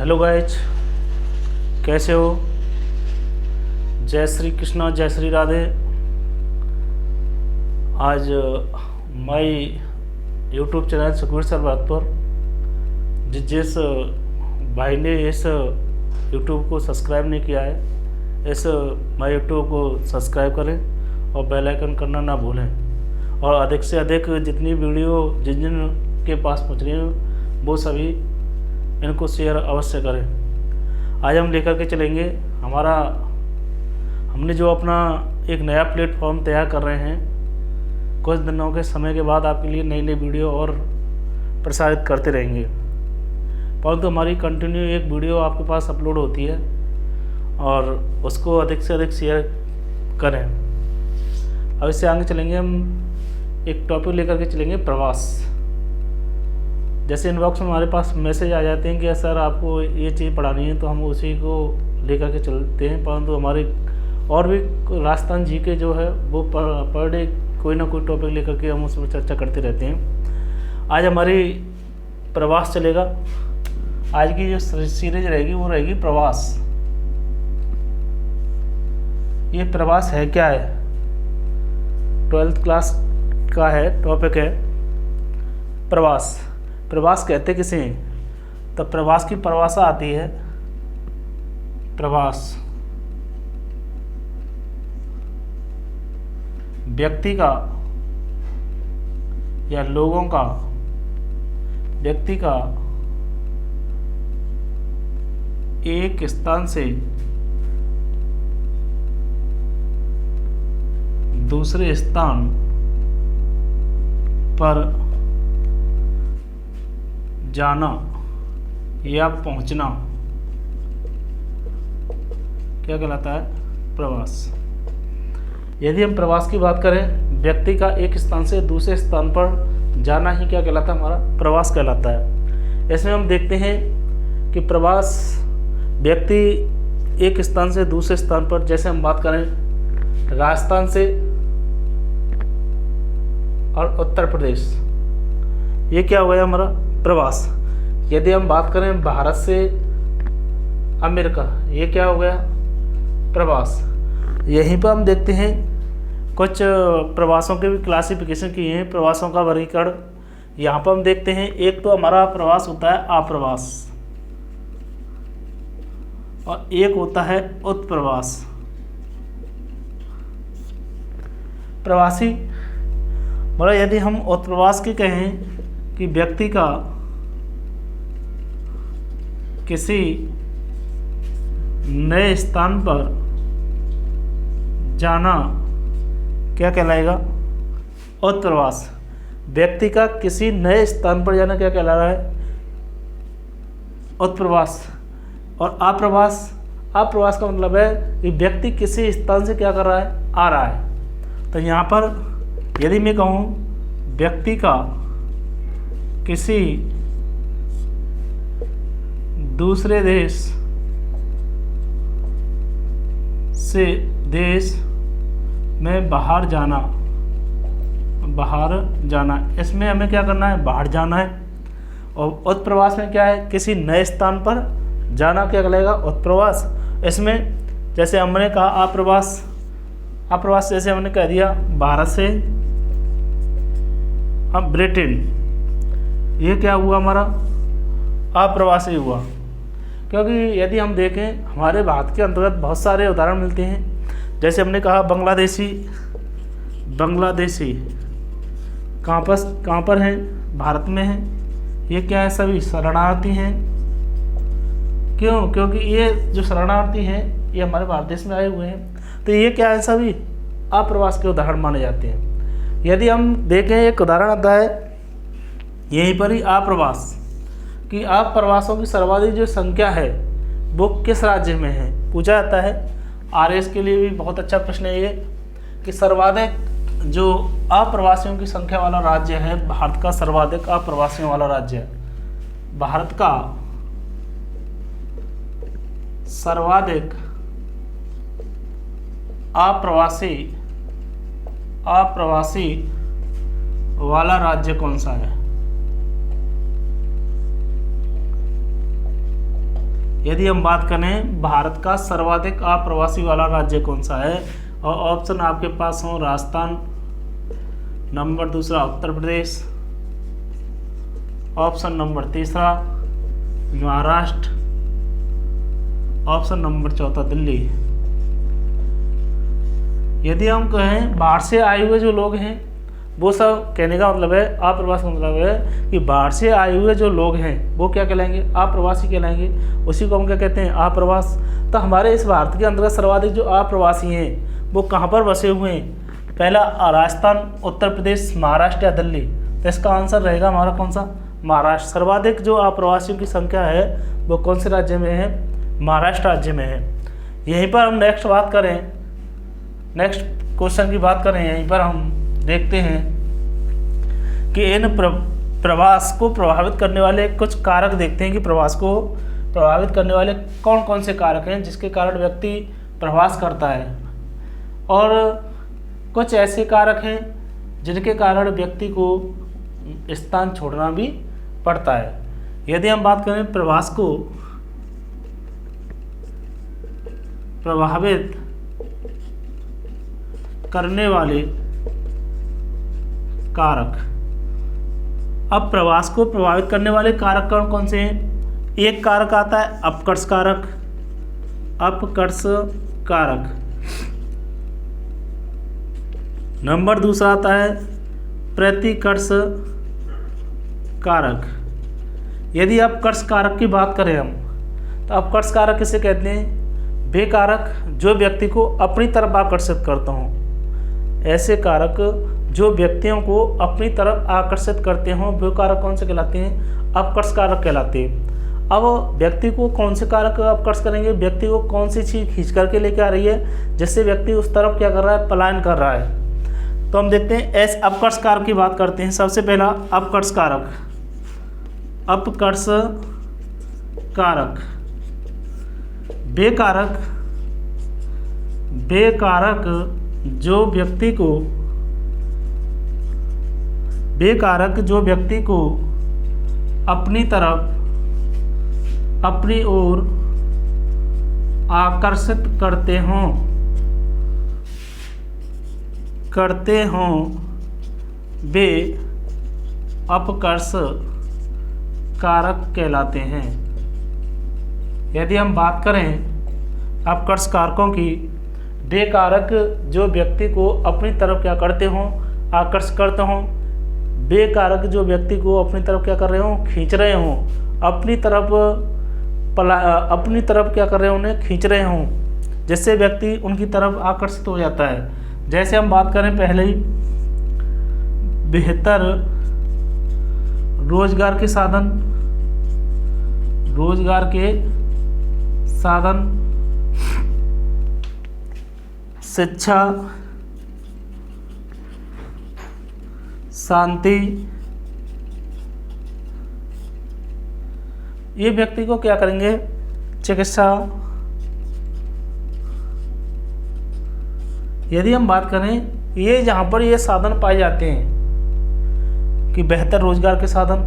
Hello guys, कैसे हो। जय श्री कृष्णा, जय श्री राधे। आज my YouTube channel Sukhvir sir Bharatpur, जिस भाई ने इस यूट्यूब को सब्सक्राइब नहीं किया है, इस माय यूट्यूब को सब्सक्राइब करें और बेल आइकन करना ना भूलें। और अधिक से अधिक जितनी वीडियो जिन जिन के पास पहुँच रही हैं वो सभी इनको शेयर अवश्य करें। आज हम लेकर के चलेंगे हमने जो अपना एक नया प्लेटफॉर्म तैयार कर रहे हैं। कुछ दिनों के समय के बाद आपके लिए नई नई वीडियो और प्रसारित करते रहेंगे, परंतु हमारी कंटिन्यू एक वीडियो आपके पास अपलोड होती है और उसको अधिक से अधिक शेयर करें। अब इससे आगे चलेंगे, हम एक टॉपिक लेकर के चलेंगे, प्रवास। जैसे इनबॉक्स में हमारे पास मैसेज आ जाते हैं कि सर आपको ये चीज़ पढ़ानी है, तो हम उसी को लेकर के चलते हैं। परंतु हमारे और भी राजस्थान जी के जो है वो पर डे कोई ना कोई टॉपिक लेकर के हम उसमें चर्चा करते रहते हैं। आज हमारी प्रवास चलेगा। आज की जो सीरीज रहेगी वो रहेगी प्रवास। ये प्रवास है क्या है, 12th क्लास का है, टॉपिक है प्रवास। प्रवास कहते किसे हैं? तब प्रवास की परिभाषा आती है। प्रवास व्यक्ति का या लोगों का, व्यक्ति का एक स्थान से दूसरे स्थान पर जाना या पहुंचना क्या कहलाता है? प्रवास। यदि हम प्रवास की बात करें, व्यक्ति का एक स्थान से दूसरे स्थान पर जाना ही क्या कहलाता है? हमारा प्रवास कहलाता है। इसमें हम देखते हैं कि प्रवास व्यक्ति एक स्थान से दूसरे स्थान पर, जैसे हम बात करें राजस्थान से और उत्तर प्रदेश, ये क्या हो गया हमारा? प्रवास। यदि हम बात करें भारत से अमेरिका, ये क्या हो गया? प्रवास। यहीं पर हम देखते हैं कुछ प्रवासों के भी क्लासिफिकेशन किए हैं, प्रवासों का वर्गीकरण। यहाँ पर हम देखते हैं, एक तो हमारा प्रवास होता है अप्रवास और एक होता है उत्प्रवास। प्रवासी मतलब यदि हम उत्प्रवास की कहें कि व्यक्ति का किसी नए स्थान पर जाना क्या कहलाएगा? उत्प्रवास। व्यक्ति का किसी नए स्थान पर जाना क्या कहला रहा है? उत्प्रवास। और अप्रवास, अप्रवास का मतलब है कि व्यक्ति किसी स्थान से क्या कर रहा है? आ रहा है। तो यहाँ पर यदि मैं कहूँ व्यक्ति का किसी दूसरे देश से देश में बाहर जाना, इसमें हमें क्या करना है? बाहर जाना है। और उत्प्रवास में क्या है? किसी नए स्थान पर जाना क्या कहलाएगा? उत्प्रवास। इसमें जैसे हमने कहा अप्रवास, अप्रवास जैसे हमने कह दिया भारत से हम ब्रिटेन, ये क्या हुआ? हमारा अप्रवासी हुआ। क्योंकि यदि हम देखें हमारे भारत के अंतर्गत बहुत सारे उदाहरण मिलते हैं। जैसे हमने कहा बांग्लादेशी कहाँ पर हैं? भारत में हैं। ये क्या है? सभी शरणार्थी हैं। क्यों? क्योंकि ये जो शरणार्थी हैं ये हमारे भारत देश में आए हुए हैं। तो ये क्या है? सभी अप्रवास के उदाहरण माने जाते हैं। यदि हम देखें, एक उदाहरण आता है यहीं पर ही अप्रवास कि अप्रवासों की सर्वाधिक जो संख्या है वो किस राज्य में है, पूछा जाता है। आरएस के लिए भी बहुत अच्छा प्रश्न है ये कि सर्वाधिक जो अप्रवासियों की संख्या वाला राज्य है, भारत का सर्वाधिक अप्रवासियों वाला राज्य है। भारत का सर्वाधिक अप्रवासी वाला राज्य कौन सा है? यदि हम बात करें भारत का सर्वाधिक अप्रवासी वाला राज्य कौन सा है, और ऑप्शन आपके पास हो राजस्थान, नंबर दूसरा उत्तर प्रदेश, ऑप्शन नंबर तीसरा महाराष्ट्र, ऑप्शन नंबर चौथा दिल्ली। यदि हम कहें बाहर से आए हुए जो लोग हैं, वो सब कहने का मतलब है, अप्रवासी का मतलब है कि बाहर से आए हुए जो लोग हैं वो क्या कहलाएंगे, अप्रवासी कहलाएंगे। उसी को हम क्या कहते हैं, अप्रवास। तो हमारे इस भारत के अंतर्गत सर्वाधिक जो अप्रवासी हैं वो कहाँ पर बसे हुए हैं, पहला राजस्थान, उत्तर प्रदेश, महाराष्ट्र या दिल्ली। तो इसका आंसर रहेगा हमारा कौन सा, महाराष्ट्र। सर्वाधिक जो अप्रवासियों की संख्या है वो कौन से राज्य में है, महाराष्ट्र राज्य में है। यहीं पर हम नेक्स्ट बात करें, नेक्स्ट क्वेश्चन की बात करें, यहीं पर हम देखते हैं कि इन प्रवास को प्रभावित करने वाले कुछ कारक देखते हैं कि प्रवास को प्रभावित करने वाले कौन कौन से कारक हैं जिसके कारण व्यक्ति प्रवास करता है, और कुछ ऐसे कारक हैं जिनके कारण व्यक्ति को स्थान छोड़ना भी पड़ता है। यदि हम बात करें प्रवास को प्रभावित करने वाले कारक, अब प्रवास को प्रभावित करने वाले कारक कौन कौन से हैं। एक कारक आता है अपकर्ष कारक, अपकर्ष कारक। नंबर दूसरा आता है प्रतिकर्ष कारक। यदि अपकर्ष कारक की बात करें हम, तो अपकर्ष कारक किसे कहते हैं, वे कारक जो व्यक्ति को अपनी तरफ आकर्षित करते हों। ऐसे कारक जो व्यक्तियों को अपनी तरफ आकर्षित करते हों वो कारक कौन से कहलाते हैं, अपकर्ष कारक कहलाते हैं। अब व्यक्ति को कौन से कारक अपकर्ष करेंगे, व्यक्ति को कौन सी चीज़ खींच करके लेके आ रही है जिससे व्यक्ति उस तरफ क्या कर रहा है, पलायन कर रहा है। तो हम देखते हैं ऐसे अपकर्ष कारक की बात करते हैं। सबसे पहला अपकर्ष कारक, अपकर्ष कारक, बेकारक जो व्यक्ति को अपनी तरफ, अपनी ओर आकर्षित करते हों वे अपकर्ष कारक कहलाते हैं। यदि हम बात करें अपकर्ष कारकों की, वे कारक जो व्यक्ति को अपनी तरफ क्या करते हों, आकर्षित करते हों। वे कारक जो व्यक्ति को अपनी तरफ क्या कर रहे हों, खींच रहे हों, अपनी तरफ क्या कर रहे हों, उन्हें खींच रहे हों, जिससे व्यक्ति उनकी तरफ आकर्षित हो जाता है। जैसे हम बात करें पहले ही, बेहतर रोजगार के साधन, शिक्षा, शांति, ये व्यक्ति को क्या करेंगे, चिकित्सा। यदि हम बात करें, ये जहाँ पर ये साधन पाए जाते हैं कि बेहतर रोजगार के साधन,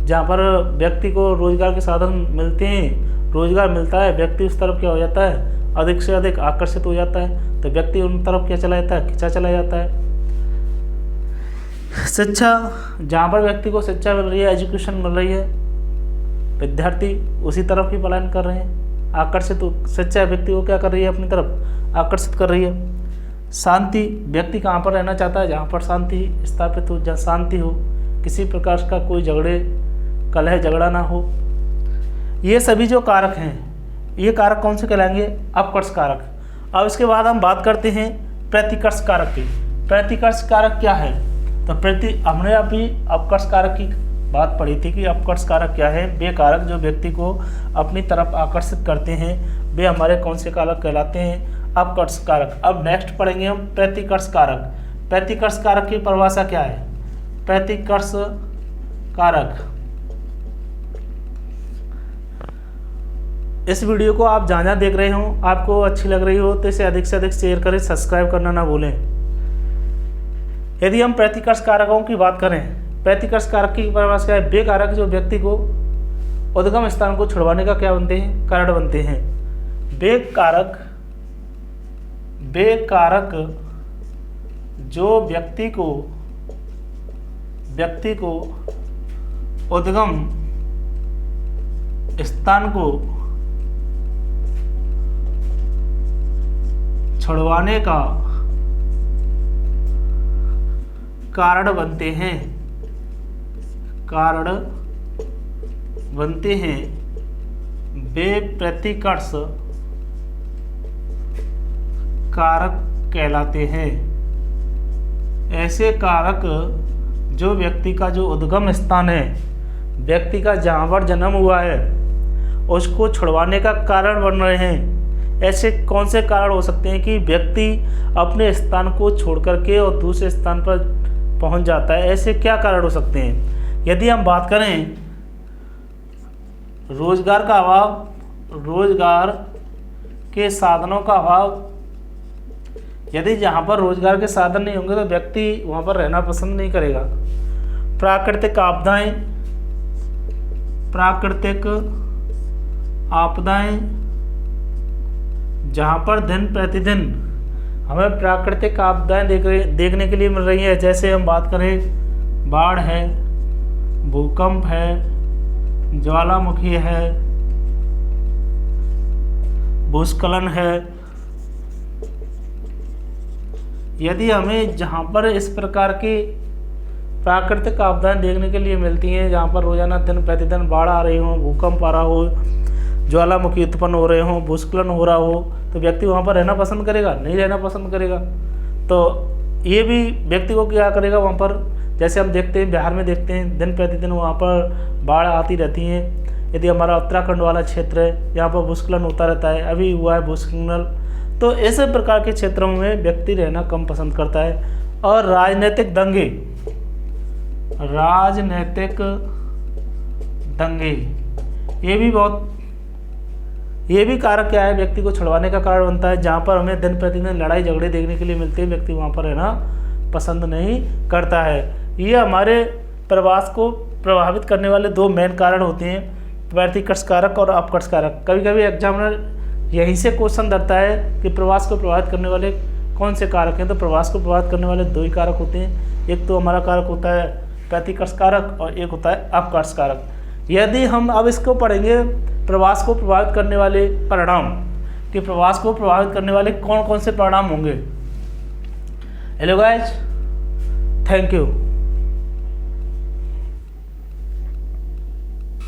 जहाँ पर व्यक्ति को रोजगार के साधन मिलते हैं, रोजगार मिलता है, व्यक्ति उस तरफ क्या हो जाता है, अधिक से अधिक आकर्षित हो जाता है, तो व्यक्ति उन तरफ क्या चला जाता है, खिंचा चला जाता है। शिक्षा, जहाँ पर व्यक्ति को शिक्षा मिल रही है, एजुकेशन मिल रही है, विद्यार्थी उसी तरफ ही पलायन कर रहे हैं। आकर्षित शिक्षा व्यक्ति को क्या कर रही है, अपनी तरफ आकर्षित कर रही है। शांति, व्यक्ति कहाँ पर रहना चाहता है, जहाँ पर शांति स्थापित हो, जहाँ शांति हो, किसी प्रकार का कोई कलह झगड़ा ना हो। ये सभी जो कारक हैं, ये कारक कौन से कहलाएंगे, अपकर्ष कारक। अब इसके बाद हम बात करते हैं प्रतिकर्ष कारक की। प्रतिकर्ष कारक क्या है, तो हमने अभी अपकर्ष कारक की बात पढ़ी थी कि अपकर्ष कारक क्या है। वे कारक जो व्यक्ति को अपनी तरफ आकर्षित करते हैं वे हमारे कौन से कारक कहलाते हैं, अपकर्ष कारक। अब नेक्स्ट पढ़ेंगे हम प्रतिकर्ष कारक। प्रतिकर्ष कारक की परिभाषा क्या है, प्रतिकर्ष कारक। इस वीडियो को आप जहाँ देख रहे हो, आपको अच्छी लग रही हो तो इसे अधिक से अधिक शेयर करें, सब्सक्राइब करना ना भूलें। यदि हम प्रतिकर्ष कारकों की बात करें, प्रतिकर्ष कारक की परिभाषा क्या है, वे कारक जो व्यक्ति को उद्गम स्थान को छुड़वाने का क्या बनते हैं, कारण बनते हैं। वे कारक जो व्यक्ति को उद्गम स्थान को छुड़वाने का कारण बनते हैं, वे प्रतिकर्ष कारक कहलाते हैं। ऐसे कारक जो व्यक्ति का जो उद्गम स्थान है, व्यक्ति का जहाँ पर जन्म हुआ है, उसको छुड़वाने का कारण बन रहे हैं। ऐसे कौन से कारण हो सकते हैं कि व्यक्ति अपने स्थान को छोड़ करके और दूसरे स्थान पर पहुंच जाता है? ऐसे क्या कारण हो सकते हैं? यदि हम बात करें रोजगार का अभाव, रोजगार के साधनों का अभाव, यदि जहाँ पर रोजगार के साधन नहीं होंगे तो व्यक्ति वहाँ पर रहना पसंद नहीं करेगा। प्राकृतिक आपदाएं, जहाँ पर दिन प्रतिदिन हमें प्राकृतिक आपदाएं देखने के लिए मिल रही है। जैसे हम बात करें, बाढ़ है, भूकंप है, ज्वालामुखी है, भूस्खलन है। यदि हमें जहाँ पर इस प्रकार की प्राकृतिक आपदाएं देखने के लिए मिलती हैं, जहाँ पर रोजाना दिन प्रतिदिन बाढ़ आ रही हो, भूकंप आ रहा हो, ज्वालामुखी उत्पन्न हो रहे हो, भूस्खलन हो रहा हो, तो व्यक्ति वहाँ पर रहना पसंद करेगा? नहीं रहना पसंद करेगा। तो ये भी व्यक्ति को क्या करेगा वहाँ पर, जैसे हम देखते हैं बिहार में देखते हैं दिन प्रतिदिन वहाँ पर बाढ़ आती रहती हैं। यदि हमारा उत्तराखंड वाला क्षेत्र है, यहाँ पर भूस्खलन होता रहता है, अभी हुआ है भूस्खलन। तो ऐसे प्रकार के क्षेत्रों में व्यक्ति रहना कम पसंद करता है। और राजनीतिक दंगे, ये भी कारक क्या है, व्यक्ति को छुड़वाने का कारण बनता है। जहाँ पर हमें दिन प्रतिदिन लड़ाई झगड़े देखने के लिए मिलते हैं, व्यक्ति वहाँ पर रहना पसंद नहीं करता है। ये हमारे प्रवास को प्रभावित करने वाले दो मेन कारण होते हैं, प्रतिकर्ष कारक और अपकर्ष कारक। कभी कभी एग्जामिनर यहीं से क्वेश्चन धरता है कि प्रवास को प्रभावित करने वाले कौन से कारक हैं। तो प्रवास को प्रभावित करने वाले दो ही कारक होते हैं, एक तो हमारा कारक होता है प्रतिकर्ष कारक और एक होता है अपकर्ष कारक। यदि हम अब इसको पढ़ेंगे, प्रवास को प्रभावित करने वाले परिणाम, कि प्रवास को प्रभावित करने वाले कौन कौन से परिणाम होंगे। Hello guys, thank you.